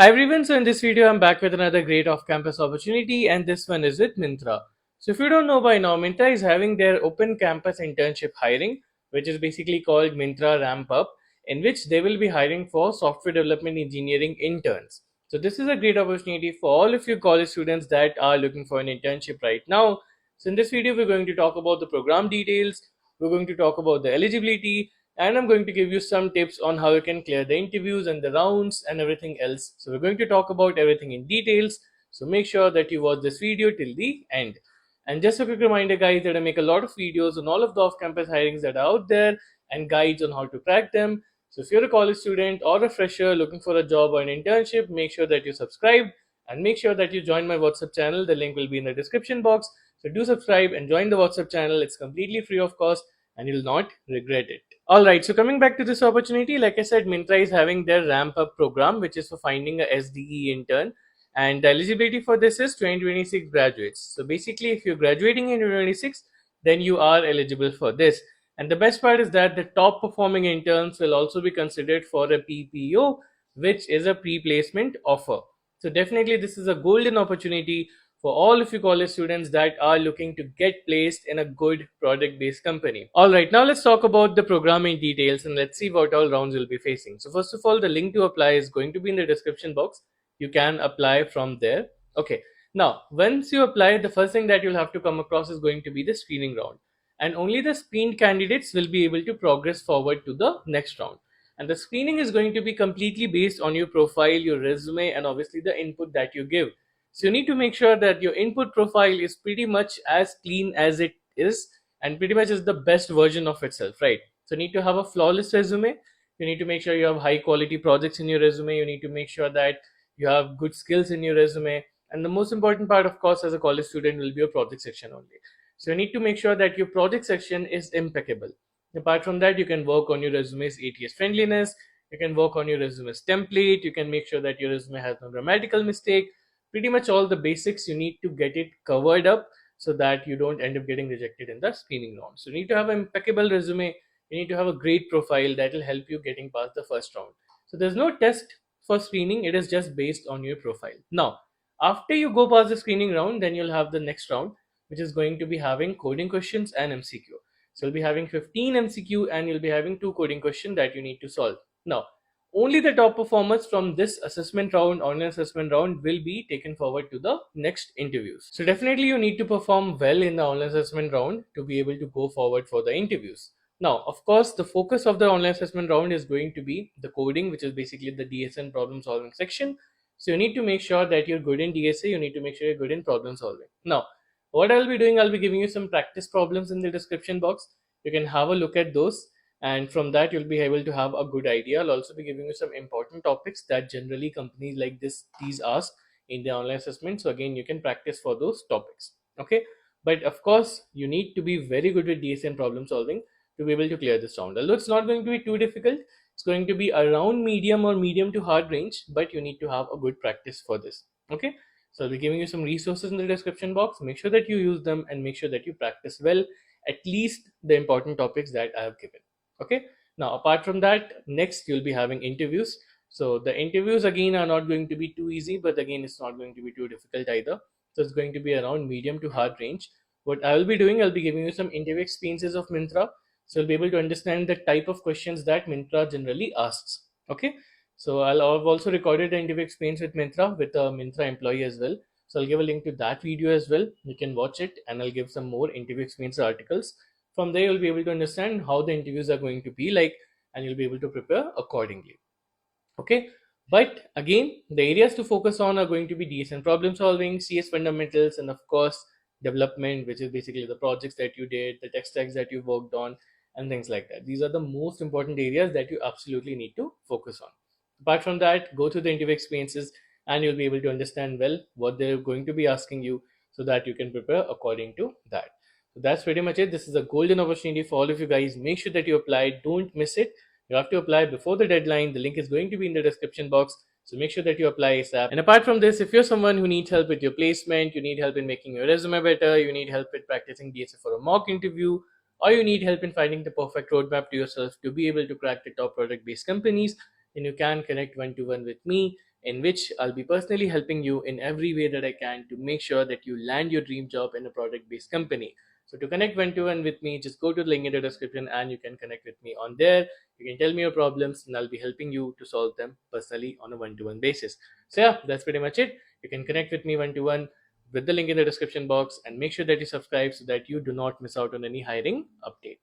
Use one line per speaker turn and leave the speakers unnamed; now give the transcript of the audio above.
Hi everyone, so in this video I'm back with another great off-campus opportunity, and this one is with Myntra. So if you don't know by now, Myntra is having their open campus internship hiring, which is basically called Myntra Ramp Up, in which they will be hiring for software development engineering interns. So this is a great opportunity for all of you college students that are looking for an internship right now. So in this video we're going to talk about the program details, we're going to talk about the eligibility, and I'm going to give you some tips on how you can clear the interviews and the rounds and everything else. So we're going to talk about everything in details. So make sure that you watch this video till the end. And just a quick reminder, guys, that I make a lot of videos on all of the off-campus hirings that are out there and guides on how to crack them. So if you're a college student or a fresher looking for a job or an internship, make sure that you subscribe and make sure that you join my WhatsApp channel. The link will be in the description box. So do subscribe and join the WhatsApp channel. It's completely free of cost and you'll not regret it. Alright, so coming back to this opportunity, like I said, Myntra is having their ramp up program, which is for finding a SDE intern. And the eligibility for this is 2026 graduates. So basically, if you're graduating in 2026, then you are eligible for this. And the best part is that the top performing interns will also be considered for a PPO, which is a pre placement offer. So definitely, this is a golden opportunity for all of you college students that are looking to get placed in a good product based company. All right, now let's talk about the programming details and let's see what all rounds you'll be facing. So, first of all, the link to apply is going to be in the description box. You can apply from there. Okay, now once you apply, the first thing that you'll have to come across is going to be the screening round, and only the screened candidates will be able to progress forward to the next round. And the screening is going to be completely based on your profile, your resume, and obviously the input that you give. So you need to make sure that your input profile is pretty much as clean as it is and pretty much is the best version of itself, right? So you need to have a flawless resume. You need to make sure you have high quality projects in your resume. You need to make sure that you have good skills in your resume. And the most important part, of course, as a college student will be your project section only. So you need to make sure that your project section is impeccable. Apart from that, you can work on your resume's ATS friendliness. You can work on your resume's template. You can make sure that your resume has no grammatical mistake. Pretty much all the basics you need to get it covered up so that you don't end up getting rejected in the screening round. So you need to have an impeccable resume. You need to have a great profile that will help you getting past the first round. So there's no test for screening. It is just based on your profile. Now, after you go past the screening round, then you'll have the next round, which is going to be having coding questions and MCQ. So you'll be having 15 MCQ and you'll be having 2 coding questions that you need to solve. Now, only the top performers from this assessment round, online assessment round, will be taken forward to the next interviews. So definitely you need to perform well in the online assessment round to be able to go forward for the interviews. Now, of course, the focus of the online assessment round is going to be the coding, which is basically the DSN problem solving section. So you need to make sure that you're good in DSA, you need to make sure you're good in problem solving. Now, what I'll be doing, I'll be giving you some practice problems in the description box. You can have a look at those, and from that you'll be able to have a good idea. I'll also be giving you some important topics that generally companies like these ask in the online assessment. So again, you can practice for those topics. Okay, but of course you need to be very good with DSN problem solving to be able to clear this round. Although it's not going to be too difficult, it's going to be around medium or medium to hard range, but you need to have a good practice for this. Okay, so I'll be giving you some resources in the description box. Make sure that you use them and make sure that you practice well, at least the important topics that I have given. Okay, now apart from that, next you'll be having interviews. So the interviews again are not going to be too easy, but again it's not going to be too difficult either. So it's going to be around medium to hard range. What I will be doing, I'll be giving you some interview experiences of Myntra, so you'll be able to understand the type of questions that Myntra generally asks. Okay, so I've also recorded the interview experience with Myntra with a Myntra employee as well. So I'll give a link to that video as well. You can watch it, and I'll give some more interview experience articles. From there, you'll be able to understand how the interviews are going to be like, and you'll be able to prepare accordingly. Okay, but again, the areas to focus on are going to be DSN problem solving, CS fundamentals, and of course, development, which is basically the projects that you did, the tech stacks that you worked on, and things like that. These are the most important areas that you absolutely need to focus on. Apart from that, go through the interview experiences and you'll be able to understand well what they're going to be asking you so that you can prepare according to that. So that's pretty much it. This is a golden opportunity for all of you guys. Make sure that you apply, don't miss it. You have to apply before the deadline. The link is going to be in the description box. So make sure that you apply ASAP. And apart from this, if you're someone who needs help with your placement, you need help in making your resume better, you need help with practicing DSA for a mock interview, or you need help in finding the perfect roadmap to yourself to be able to crack the top product based companies, then you can connect one to one with me in which I'll be personally helping you in every way that I can to make sure that you land your dream job in a product based company. So, to connect one to one with me, just go to the link in the description and you can connect with me on there. You can tell me your problems and I'll be helping you to solve them personally on a one to one basis. So, yeah, that's pretty much it. You can connect with me one to one with the link in the description box and make sure that you subscribe so that you do not miss out on any hiring update.